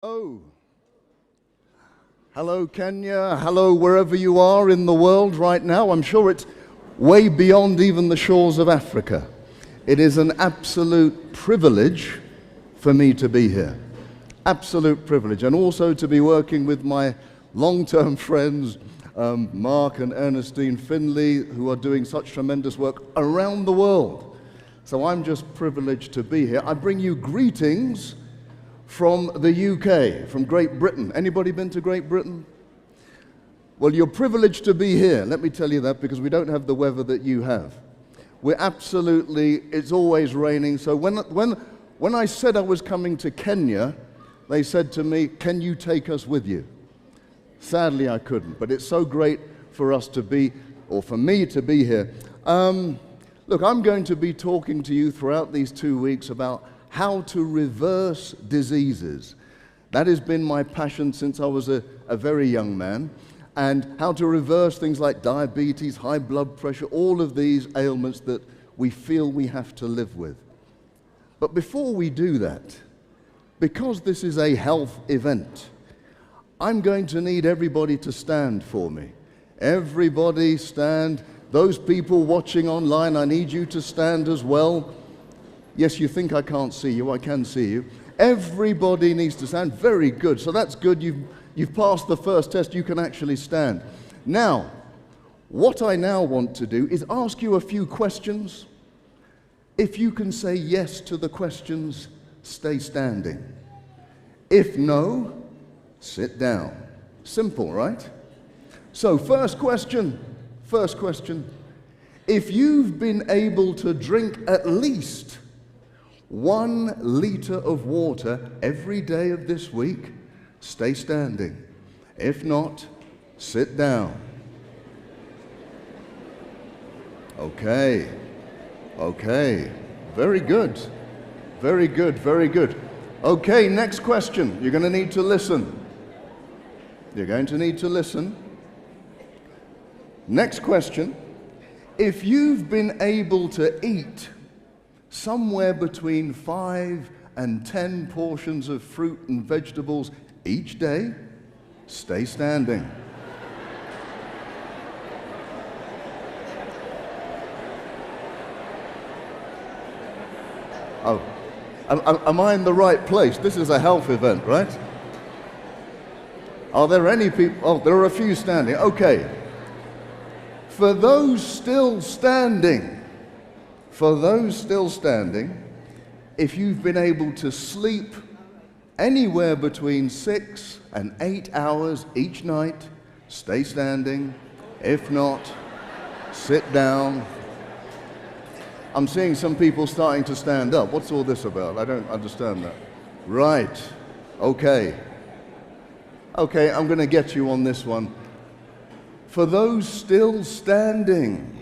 Oh, hello Kenya, hello wherever you are in the world right now. I'm sure it's way beyond even the shores of Africa. It is an absolute privilege for me to be here. Absolute privilege. And also to be working with my long-term friends, Mark and Ernestine Finley, who are doing such tremendous work around the world. So I'm just privileged to be here. I bring you greetings from the UK, from Great Britain. Anybody been to Great Britain? Well, you're privileged to be here. Let me tell you that, because we don't have the weather that you have. It's always raining. So when I said I was coming to Kenya, they said to me, "Can you take us with you?" Sadly, I couldn't, but it's so great for us to be, or for me to be here. Look, I'm going to be talking to you throughout these 2 weeks about how to reverse diseases. That has been my passion since I was a very young man, and how to reverse things like diabetes, high blood pressure, all of these ailments that we feel we have to live with. But before we do that, because this is a health event, I'm going to need everybody to stand for me. Everybody stand. Those people watching online, I need you to stand as well. Yes, you think I can't see you, I can see you. Everybody needs to stand. Very good. So that's good. You've passed the first test. You can actually stand. Now, what I now want to do is ask you a few questions. If you can say yes to the questions, stay standing. If no, sit down. Simple, right? So first question. If you've been able to drink at least 1 liter of water every day of this week, stay standing. If not, sit down. Okay. Very good. Okay, next question. You're going to need to listen. Next question. If you've been able to eat somewhere between 5 and 10 portions of fruit and vegetables each day, stay standing. Oh, am I in the right place? This is a health event, right? Are there any people? Oh, there are a few standing. Okay. For those still standing, if you've been able to sleep anywhere between 6 and 8 hours each night, stay standing. If not, sit down. I'm seeing some people starting to stand up. What's all this about? I don't understand that. Right. Okay, I'm going to get you on this one. For those still standing,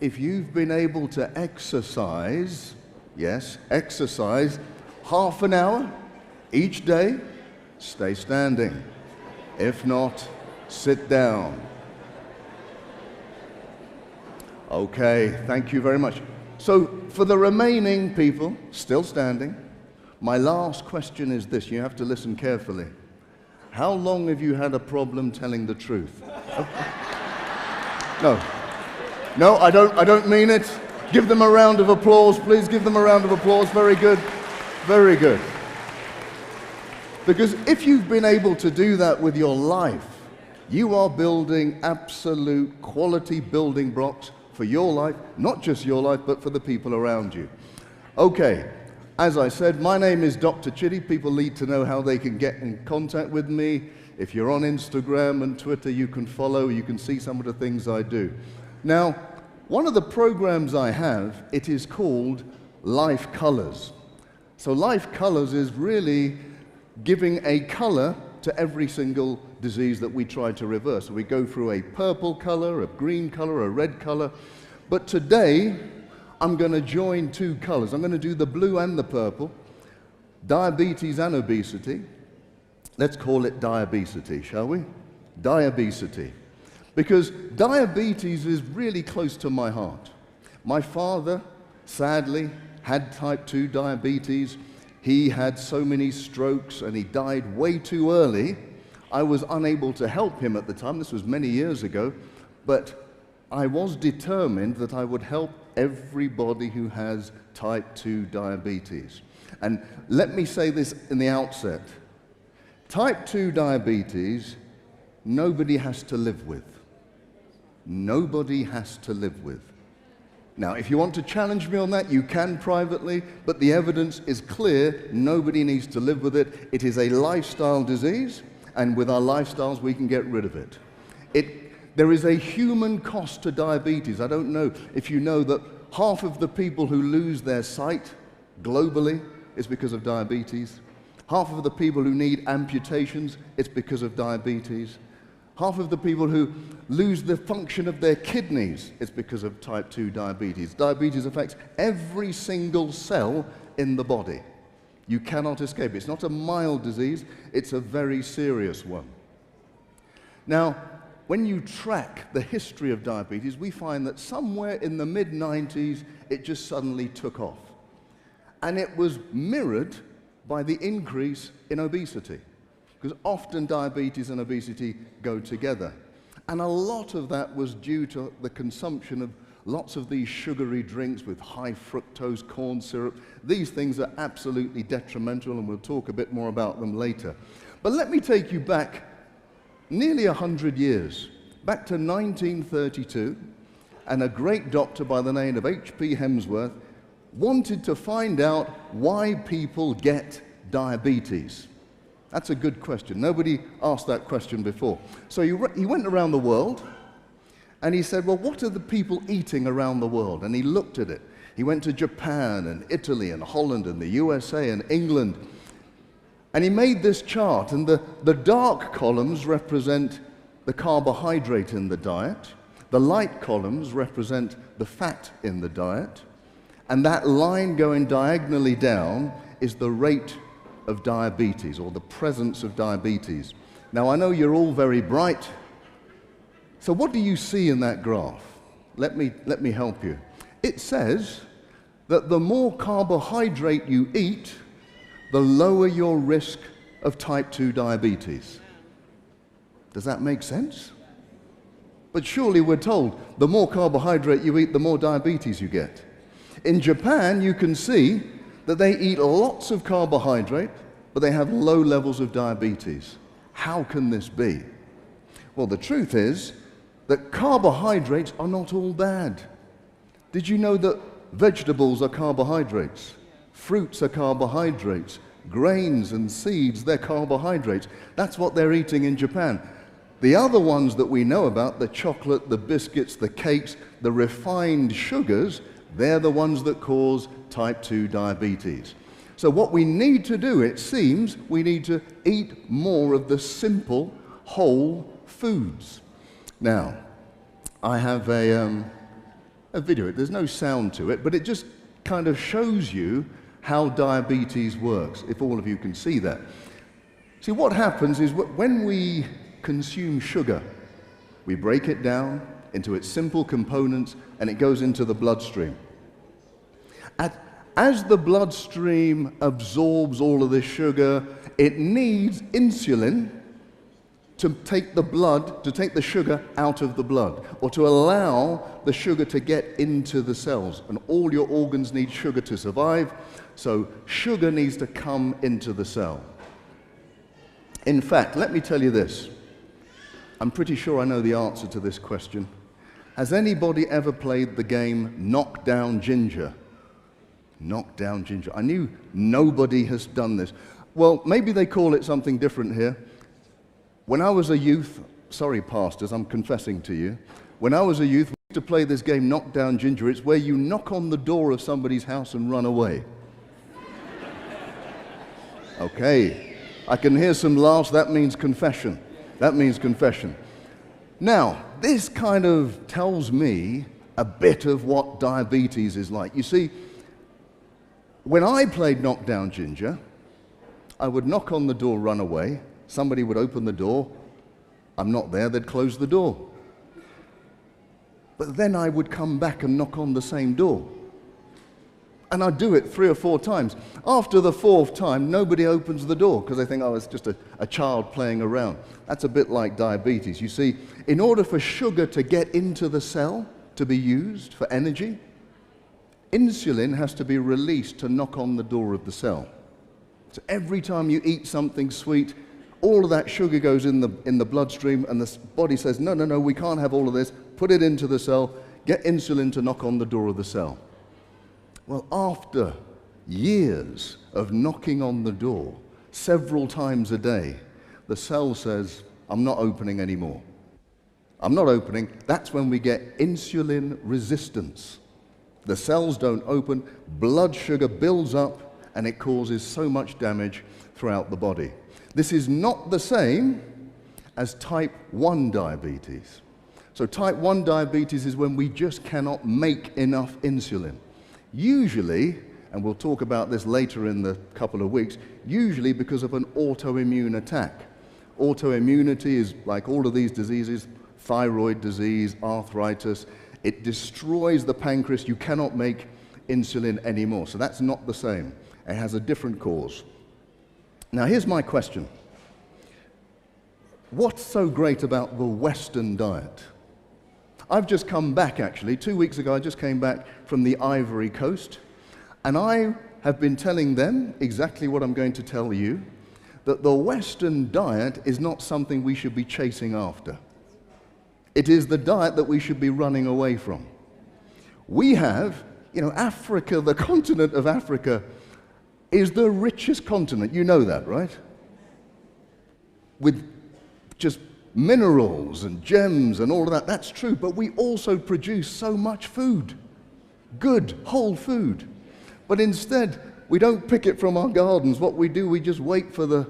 if you've been able to exercise, half an hour each day, stay standing. If not, sit down. Okay, thank you very much. So for the remaining people still standing, my last question is this. You have to listen carefully. How long have you had a problem telling the truth? No, I don't mean it. Give them a round of applause, please. Give them a round of applause. Very good. Because if you've been able to do that with your life, you are building absolute quality building blocks for your life, not just your life, but for the people around you. Okay, as I said, my name is Dr. Chidi. People need to know how they can get in contact with me. If you're on Instagram and Twitter, you can follow, you can see some of the things I do. Now, one of the programs I have, it is called Life Colors. So Life Colors is really giving a color to every single disease that we try to reverse. So we go through a purple color, a green color, a red color. But today, I'm going to join 2 colors. I'm going to do the blue and the purple, diabetes and obesity. Let's call it diabesity, shall we? Diabesity. Because diabetes is really close to my heart. My father, sadly, had type 2 diabetes. He had so many strokes and he died way too early. I was unable to help him at the time. This was many years ago, but I was determined that I would help everybody who has type 2 diabetes. And let me say this in the outset. Type 2 diabetes, nobody has to live with. Nobody has to live with. Now, if you want to challenge me on that, you can privately, but the evidence is clear. Nobody needs to live with it. It is a lifestyle disease, and with our lifestyles, we can get rid of it. There is a human cost to diabetes. I don't know if you know that half of the people who lose their sight globally is because of diabetes. Half of the people who need amputations, it's because of diabetes. Half of the people who lose the function of their kidneys, it's because of type 2 diabetes. Diabetes affects every single cell in the body. You cannot escape. It's not a mild disease, it's a very serious one. Now, when you track the history of diabetes, we find that somewhere in the mid-90s, it just suddenly took off. And it was mirrored by the increase in obesity, because often diabetes and obesity go together. And a lot of that was due to the consumption of lots of these sugary drinks with high fructose corn syrup. These things are absolutely detrimental, and we'll talk a bit more about them later. But let me take you back nearly 100 years, back to 1932, and a great doctor by the name of H.P. Hemsworth wanted to find out why people get diabetes. That's a good question. Nobody asked that question before. So he went around the world and he said, well, what are the people eating around the world? And he looked at it. He went to Japan and Italy and Holland and the USA and England. And he made this chart, and the dark columns represent the carbohydrate in the diet. The light columns represent the fat in the diet. And that line going diagonally down is the rate of diabetes, or the presence of diabetes. Now, I know you're all very bright. So what do you see in that graph? Let me help you. It says that the more carbohydrate you eat, the lower your risk of type 2 diabetes. Does that make sense? But surely we're told the more carbohydrate you eat, the more diabetes you get. In Japan, you can see that they eat lots of carbohydrate, but they have low levels of diabetes. How can this be? Well, the truth is that carbohydrates are not all bad. Did you know that vegetables are carbohydrates? Fruits are carbohydrates. Grains and seeds, they're carbohydrates. That's what they're eating in Japan. The other ones that we know about, the chocolate, the biscuits, the cakes, the refined sugars, they're the ones that cause type 2 diabetes. So what we need to do, it seems, we need to eat more of the simple, whole foods. Now, I have a video. There's no sound to it, but it just kind of shows you how diabetes works, if all of you can see that. See, what happens is when we consume sugar, we break it down into its simple components, and it goes into the bloodstream. As the bloodstream absorbs all of this sugar, it needs insulin to take the sugar out of the blood, or to allow the sugar to get into the cells. And all your organs need sugar to survive, so sugar needs to come into the cell. In fact, let me tell you this. I'm pretty sure I know the answer to this question. Has anybody ever played the game Knock Down Ginger? Knock Down Ginger. I knew nobody has done this. Well, maybe they call it something different here. When I was a youth, sorry pastors, I'm confessing to you. When I was a youth, we used to play this game Knock Down Ginger. It's where you knock on the door of somebody's house and run away. Okay, I can hear some laughs. That means confession. That means confession. Now, this kind of tells me a bit of what diabetes is like. You see, when I played Knock Down Ginger, I would knock on the door, run away. Somebody would open the door. I'm not there, they'd close the door. But then I would come back and knock on the same door. And I do it 3 or 4 times. After the 4th time, nobody opens the door because they think, oh, it's just a child playing around. That's a bit like diabetes. You see, in order for sugar to get into the cell to be used for energy, insulin has to be released to knock on the door of the cell. So every time you eat something sweet, all of that sugar goes in the bloodstream, and the body says, no, no, no, we can't have all of this. Put it into the cell, get insulin to knock on the door of the cell. Well, after years of knocking on the door several times a day, the cell says, I'm not opening anymore. I'm not opening. That's when we get insulin resistance. The cells don't open, blood sugar builds up, and it causes so much damage throughout the body. This is not the same as type 1 diabetes. So type 1 diabetes is when we just cannot make enough insulin. Usually, and we'll talk about this later in the couple of weeks, usually because of an autoimmune attack. Autoimmunity is like all of these diseases, thyroid disease, arthritis. It destroys the pancreas. You cannot make insulin anymore. So that's not the same. It has a different cause. Now here's my question. What's so great about the Western diet? I've just come back, actually. 2 weeks ago, I just came back from the Ivory Coast, and I have been telling them exactly what I'm going to tell you, that the Western diet is not something we should be chasing after. It is the diet that we should be running away from. We have, Africa, the continent of Africa, is the richest continent. You know that, right? With just minerals and gems and all of that. That's true, but we also produce so much food, good, whole food. But instead, we don't pick it from our gardens. What we do, we just wait for the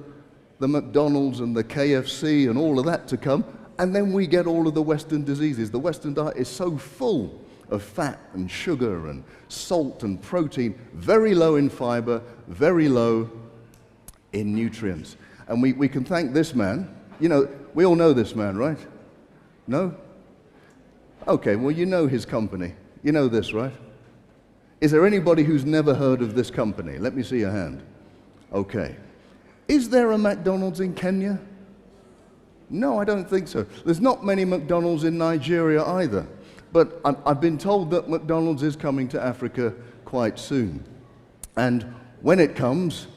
McDonald's and the KFC and all of that to come, and then we get all of the Western diseases. The Western diet is so full of fat and sugar and salt and protein, very low in fiber, very low in nutrients. And we can thank this man. We all know this man, right? No? Okay, well, you know his company. You know this, right? Is there anybody who's never heard of this company? Let me see your hand. Okay. Is there a McDonald's in Kenya? No, I don't think so. There's not many McDonald's in Nigeria either. But I've been told that McDonald's is coming to Africa quite soon. And when it comes,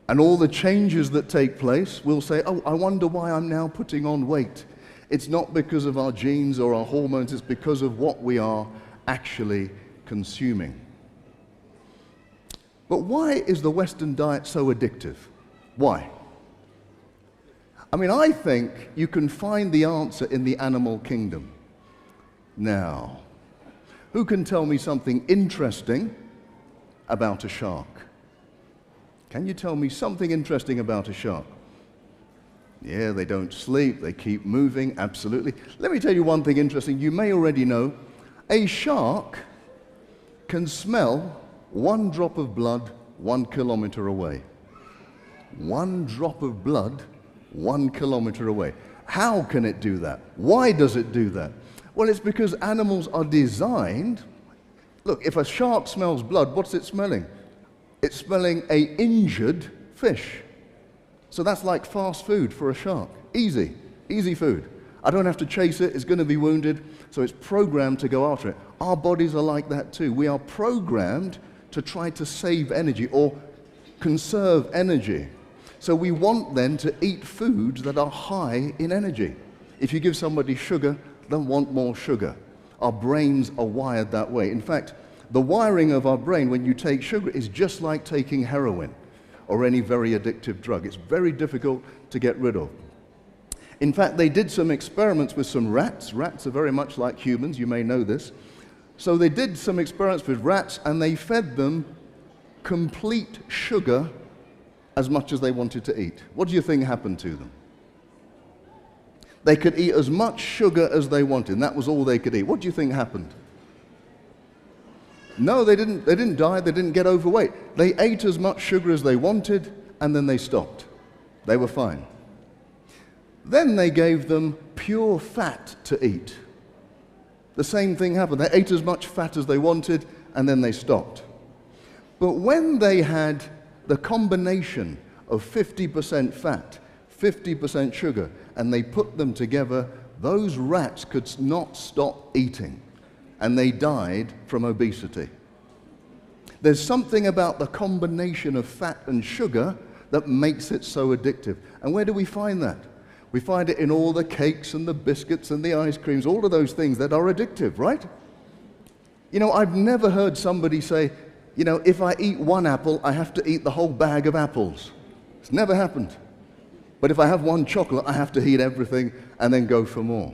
and all the changes that take place, we'll say, oh, I wonder why I'm now putting on weight. It's not because of our genes or our hormones, it's because of what we are actually consuming. But why is the Western diet so addictive? Why? I think you can find the answer in the animal kingdom. Now, who can tell me something interesting about a shark? Can you tell me something interesting about a shark? Yeah, they don't sleep, they keep moving, absolutely. Let me tell you one thing interesting you may already know. A shark can smell 1 drop of blood 1 kilometer away. 1 drop of blood 1 kilometer away. How can it do that? Why does it do that? Well, it's because animals are designed. Look, if a shark smells blood, what's it smelling? It's smelling an injured fish. So that's like fast food for a shark. Easy food. I don't have to chase it, it's going to be wounded, so it's programmed to go after it. Our bodies are like that too. We are programmed to try to save energy or conserve energy. So we want then to eat foods that are high in energy. If you give somebody sugar, they'll want more sugar. Our brains are wired that way. In fact, the wiring of our brain when you take sugar is just like taking heroin or any very addictive drug. It's very difficult to get rid of. In fact, they did some experiments with some rats. Rats are very much like humans, you may know this. So they did some experiments with rats and they fed them complete sugar as much as they wanted to eat. What do you think happened to them? They could eat as much sugar as they wanted, and that was all they could eat. What do you think happened? No, they didn't die, they didn't get overweight. They ate as much sugar as they wanted, and then they stopped. They were fine. Then they gave them pure fat to eat. The same thing happened. They ate as much fat as they wanted, and then they stopped. But when they had the combination of 50% fat, 50% sugar, and they put them together, those rats could not stop eating, and they died from obesity. There's something about the combination of fat and sugar that makes it so addictive. And where do we find that? We find it in all the cakes and the biscuits and the ice creams, all of those things that are addictive, right? You know, I've never heard somebody say, you know, if I eat one apple, I have to eat the whole bag of apples. It's never happened. But if I have one chocolate, I have to eat everything and then go for more.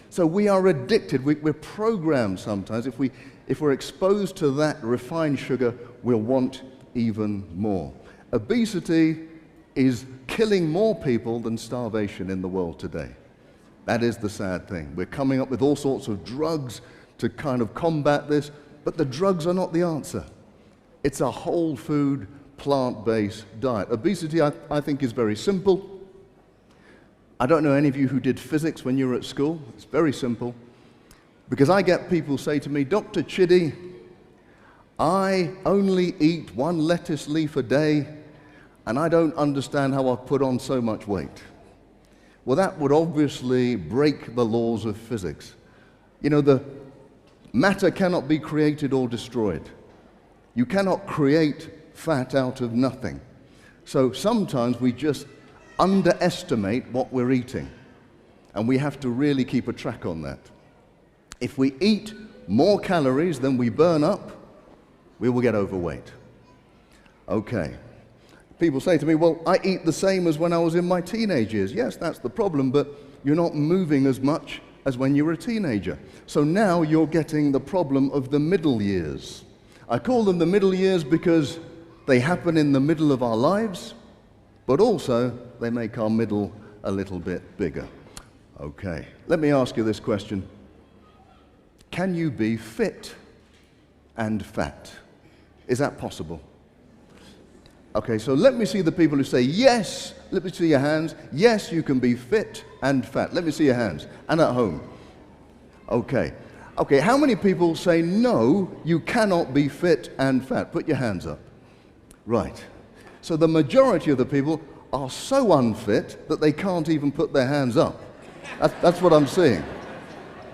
So we are addicted. We're programmed sometimes. If we're exposed to that refined sugar, we'll want even more. Obesity is killing more people than starvation in the world today. That is the sad thing. We're coming up with all sorts of drugs to kind of combat this, but the drugs are not the answer. It's a whole food, plant-based diet. Obesity, I think, is very simple. I don't know any of you who did physics when you were at school. It's very simple. Because I get people say to me, Dr. Chidi, I only eat one lettuce leaf a day, and I don't understand how I've put on so much weight. Well, that would obviously break the laws of physics. You know, the matter cannot be created or destroyed. You cannot create fat out of nothing. So sometimes we just underestimate what we're eating, and we have to really keep a track on that. If we eat more calories than we burn up, we will get overweight. Okay. People say to me, well, I eat the same as when I was in my teenage years. Yes, that's the problem, but you're not moving as much as when you were a teenager. So now you're getting the problem of the middle years. I call them the middle years because they happen in the middle of our lives, but also they make our middle a little bit bigger. Okay, let me ask you this question. Can you be fit and fat? Is that possible? Okay, so let me see the people who say yes. Let me see your hands. Yes, you can be fit and fat. Let me see your hands. And at home. Okay. Okay, how many people say no, you cannot be fit and fat? Put your hands up. Right. So the majority of the people are so unfit that they can't even put their hands up. That's what I'm seeing.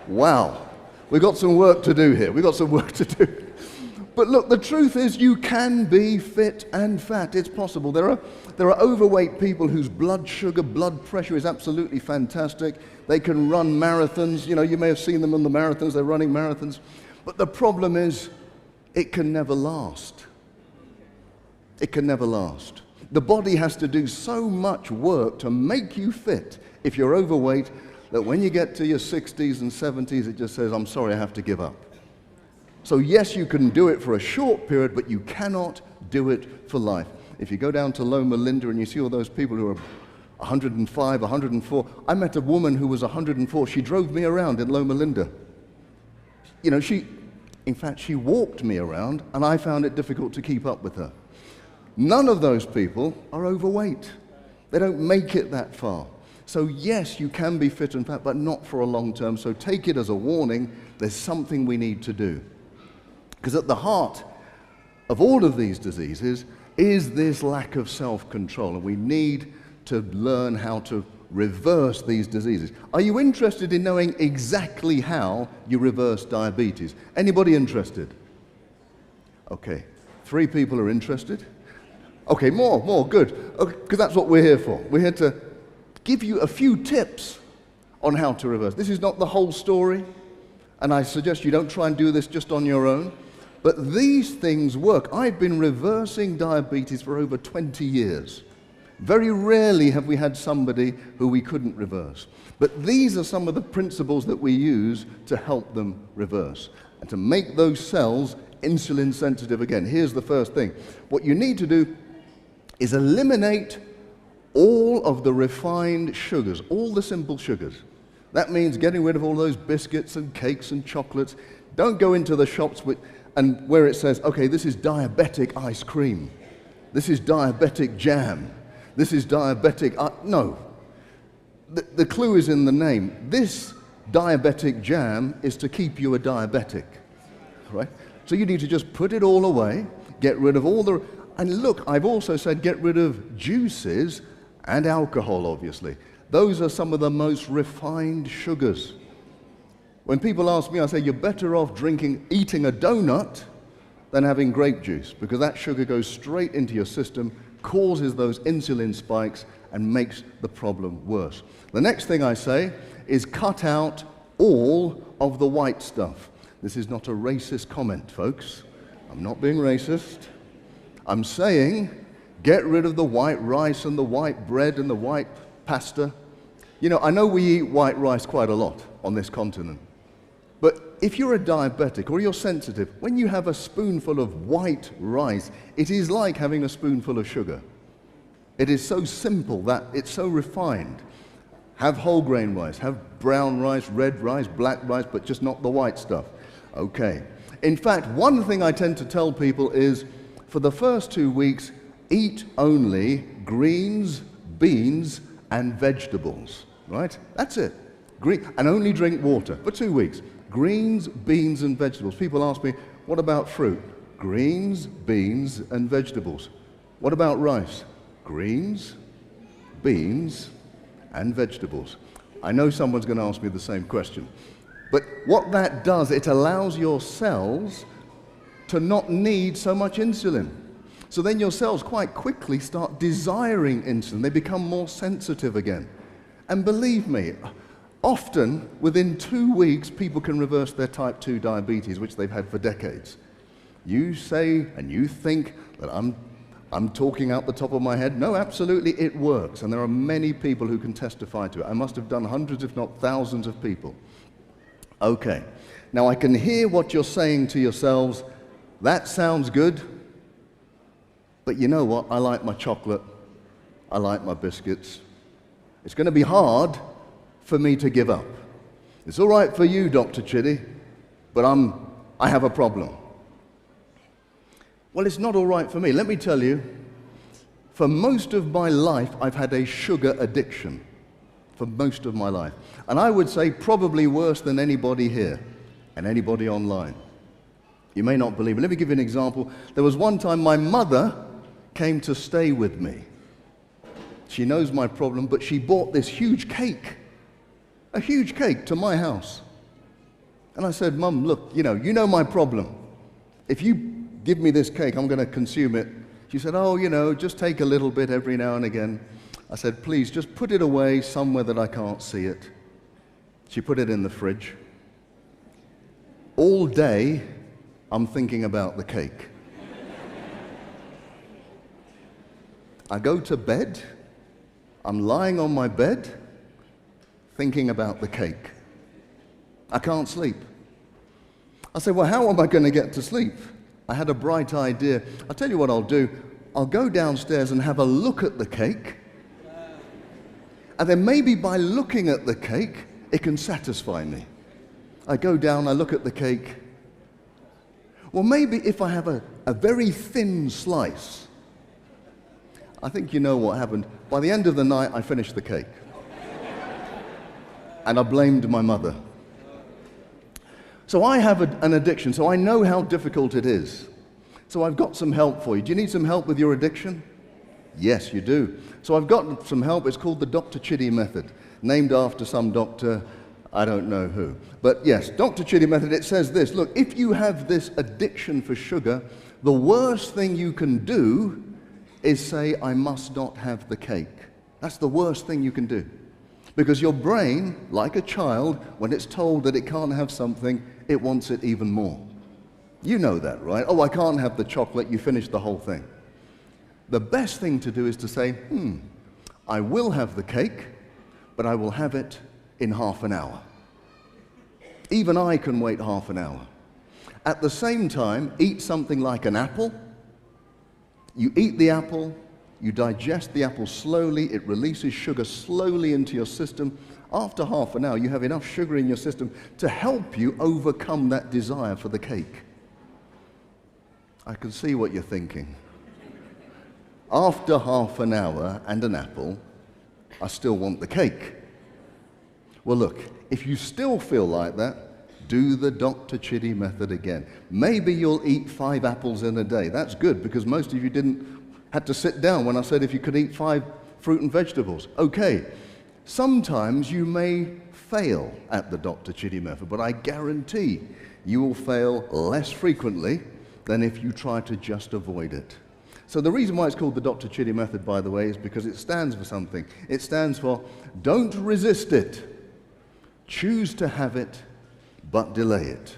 Wow. We've got some work to do here. We've got some work to do. But look, the truth is you can be fit and fat. It's possible. There are overweight people whose blood sugar, blood pressure is absolutely fantastic. They can run marathons. You know, you may have seen them on the marathons. They're running marathons. But the problem is it can never last. It can never last. The body has to do so much work to make you fit if you're overweight that when you get to your 60s and 70s, it just says, I'm sorry, I have to give up. So yes, you can do it for a short period, but you cannot do it for life. If you go down to Loma Linda and you see all those people who are 105, 104. I met a woman who was 104. She drove me around in Loma Linda. You know, in fact, she walked me around, and I found it difficult to keep up with her. None of those people are overweight. They don't make it that far. So yes, you can be fit and fat, but not for a long term. So take it as a warning. There's something we need to do. Because at the heart of all of these diseases is this lack of self-control, and we need to learn how to reverse these diseases. Are you interested in knowing exactly how you reverse diabetes? Anybody interested? Okay, 3 people are interested. Okay, more, good. Because that's what we're here for. We're here to give you a few tips on how to reverse. This is not the whole story, and I suggest you don't try and do this just on your own. But these things work. I've been reversing diabetes for over 20 years. Very rarely have we had somebody who we couldn't reverse. But these are some of the principles that we use to help them reverse and to make those cells insulin sensitive again. Here's the first thing. What you need to do is eliminate all of the refined sugars, all the simple sugars. That means getting rid of all those biscuits and cakes and chocolates. Don't go into the shops and where it says, okay, this is diabetic ice cream. This is diabetic jam. This is diabetic, no. The clue is in the name. This diabetic jam is to keep you a diabetic, right? So you need to just put it all away. get rid of all the... And look, I've also said get rid of juices and alcohol, obviously. Those are some of the most refined sugars. When people ask me, I say, you're better off eating a donut than having grape juice, because that sugar goes straight into your system, causes those insulin spikes, and makes the problem worse. The next thing I say is cut out all of the white stuff. This is not a racist comment, folks. I'm not being racist. I'm saying get rid of the white rice and the white bread and the white pasta. You know, I know we eat white rice quite a lot on this continent. But if you're a diabetic or you're sensitive, when you have a spoonful of white rice, it is like having a spoonful of sugar. It is so simple, that it's so refined. Have whole grain rice, have brown rice, red rice, black rice, but just not the white stuff. Okay. In fact, one thing I tend to tell people is, for the first 2 weeks, eat only greens, beans, and vegetables. Right? That's it. And only drink water for 2 weeks. Greens, beans, and vegetables. People ask me, what about fruit? Greens, beans, and vegetables. What about rice? Greens, beans, and vegetables. I know someone's going to ask me the same question. But what that does, it allows your cells to not need so much insulin. So then your cells quite quickly start desiring insulin. They become more sensitive again. And believe me, often, within 2 weeks, people can reverse their type 2 diabetes, which they've had for decades. You say and you think that I'm talking out the top of my head. No, absolutely, it works. And there are many people who can testify to it. I must have done hundreds, if not thousands of people. Okay. Now, I can hear what you're saying to yourselves. That sounds good. But you know what? I like my chocolate. I like my biscuits. It's going to be hard for me to give up. It's all right for you, Dr. Chidi, but I have a problem. Well, it's not all right for me. Let me tell you, for most of my life, I've had a sugar addiction. For most of my life. And I would say probably worse than anybody here and anybody online. You may not believe it. Let me give you an example. There was one time my mother came to stay with me. She knows my problem, but she bought this huge cake. A huge cake to my house. And I said, Mum, look, you know my problem. If you give me this cake, I'm going to consume it. She said, oh, just take a little bit every now and again. I said, please, just put it away somewhere that I can't see it. She put it in the fridge. All day, I'm thinking about the cake. I go to bed. I'm lying on my bed, thinking about the cake. I can't sleep. I said, well, how am I going to get to sleep? I had a bright idea. I'll tell you what I'll do. I'll go downstairs and have a look at the cake. And then maybe by looking at the cake, it can satisfy me. I go down, I look at the cake. Well, maybe if I have a very thin slice, I think you know what happened. By the end of the night, I finished the cake. And I blamed my mother. So I have an addiction, so I know how difficult it is. So I've got some help for you. Do you need some help with your addiction? Yes, you do. So I've got some help. It's called the Dr. Chidi method, named after some doctor, I don't know who. But yes, Dr. Chidi method, it says this. Look, if you have this addiction for sugar, the worst thing you can do is say, I must not have the cake. That's the worst thing you can do. Because your brain, like a child, when it's told that it can't have something, it wants it even more. You know that, right? Oh, I can't have the chocolate. You finish the whole thing. The best thing to do is to say, I will have the cake, but I will have it in half an hour. Even I can wait half an hour. At the same time, eat something like an apple. You eat the apple, you digest the apple slowly, it releases sugar slowly into your system. After half an hour, you have enough sugar in your system to help you overcome that desire for the cake. I can see what you're thinking. After half an hour and an apple, I still want the cake. Well, look, if you still feel like that, do the Dr. Chidi method again. Maybe you'll eat 5 apples in a day. That's good, because most of you had to sit down when I said if you could eat 5 fruit and vegetables. Okay, sometimes you may fail at the Dr. Chidi method, but I guarantee you will fail less frequently than if you try to just avoid it. So the reason why it's called the Dr. Chidi method, by the way, is because it stands for something. It stands for don't resist it, choose to have it, but delay it.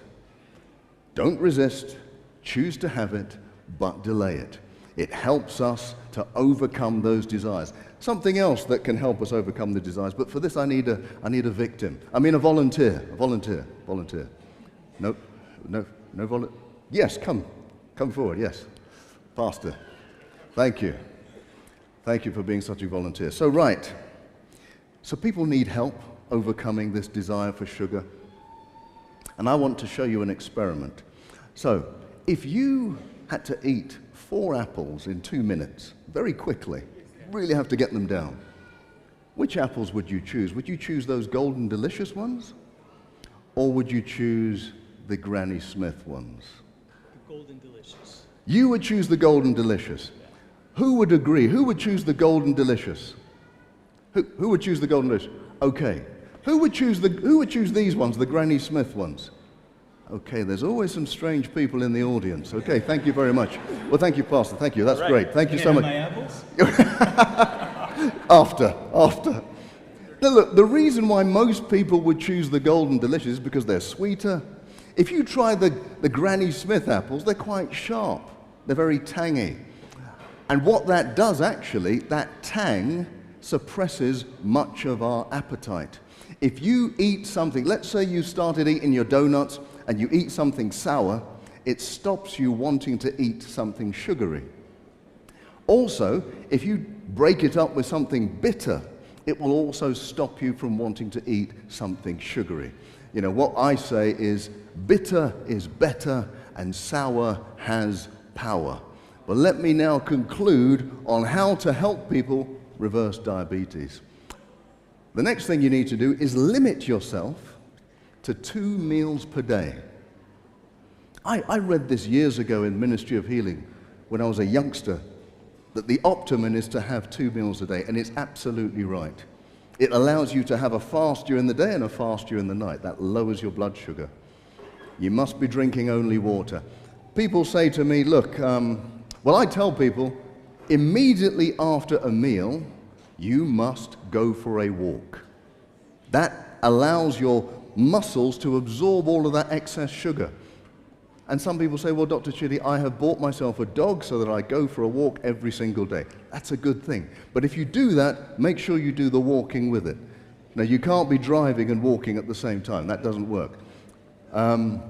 Don't resist, choose to have it, but delay it. It helps us to overcome those desires. Something else that can help us overcome the desires, but for this I need a volunteer. No volunteer. Yes, come forward, yes. Pastor, thank you. Thank you for being such a volunteer. So people need help overcoming this desire for sugar. And I want to show you an experiment. So, if you had to eat 4 apples in 2 minutes, very quickly, really have to get them down, which apples would you choose? Would you choose those golden delicious ones? Or would you choose the Granny Smith ones? The golden delicious. You would choose the golden delicious. Who would agree? Who would choose the golden delicious? Who would choose the golden delicious? Okay. Who would choose these ones, the Granny Smith ones? Okay, there's always some strange people in the audience. Okay, thank you very much. Well, thank you, Pastor. Thank you. That's great. Thank you so much. My apples? After. Now look, the reason why most people would choose the golden delicious is because they're sweeter. If you try the Granny Smith apples, they're quite sharp. They're very tangy. And what that does actually, that tang suppresses much of our appetite. If you eat something, let's say you started eating your donuts and you eat something sour, it stops you wanting to eat something sugary. Also, if you break it up with something bitter, it will also stop you from wanting to eat something sugary. You know, what I say is bitter is better and sour has power. But let me now conclude on how to help people reverse diabetes. The next thing you need to do is limit yourself to 2 meals per day. I read this years ago in Ministry of Healing when I was a youngster, that the optimum is to have 2 meals a day, and it's absolutely right. It allows you to have a fast during the day and a fast during the night. That lowers your blood sugar. You must be drinking only water. People say to me, look, I tell people, immediately after a meal, you must go for a walk. That allows your muscles to absorb all of that excess sugar. And some people say, well, Dr. Chidi, I have bought myself a dog so that I go for a walk every single day. That's a good thing. But if you do that, make sure you do the walking with it. Now, you can't be driving and walking at the same time. That doesn't work. Okay,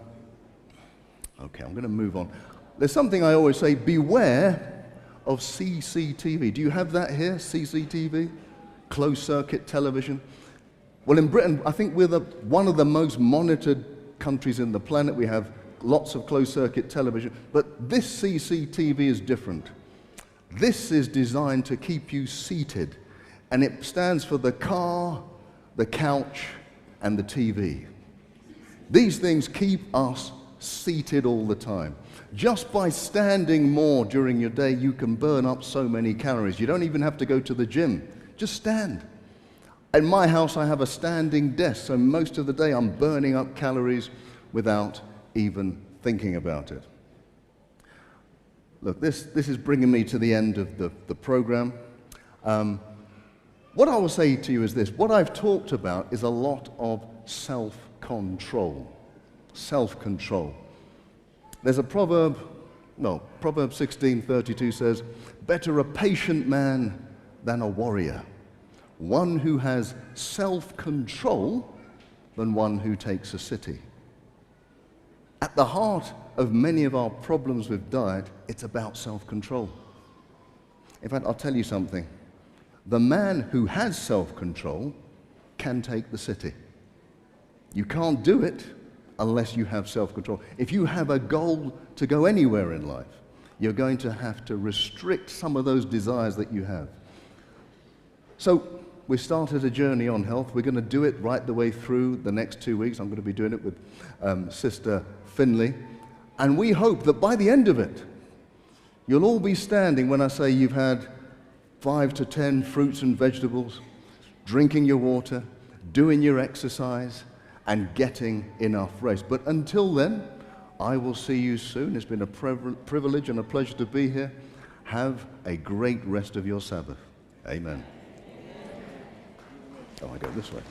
I'm going to move on. There's something I always say, beware of CCTV. Do you have that here, CCTV? Closed circuit television. Well, in Britain, I think we're one of the most monitored countries in the planet. We have lots of closed circuit television, but this CCTV is different. This is designed to keep you seated, and it stands for the car, the couch, and the TV. These things keep us seated all the time. Just by standing more during your day, you can burn up so many calories. You don't even have to go to the gym. Just stand. In my house, I have a standing desk, so most of the day I'm burning up calories without even thinking about it. Look, this is bringing me to the end of the program. What I will say to you is this. What I've talked about is a lot of self-control. Self-control. There's a proverb, Proverb 16:32 says, better a patient man than a warrior. One who has self-control than one who takes a city. At the heart of many of our problems with diet, it's about self-control. In fact, I'll tell you something. The man who has self-control can take the city. You can't do it unless you have self-control. If you have a goal to go anywhere in life, you're going to have to restrict some of those desires that you have. So we started a journey on health. We're going to do it right the way through the next 2 weeks. I'm going to be doing it with Sister Finley. And we hope that by the end of it, you'll all be standing when I say you've had 5 to 10 fruits and vegetables, drinking your water, doing your exercise, and getting enough rest. But until then, I will see you soon. It's been a privilege and a pleasure to be here. Have a great rest of your Sabbath. Amen. Oh, I go this way.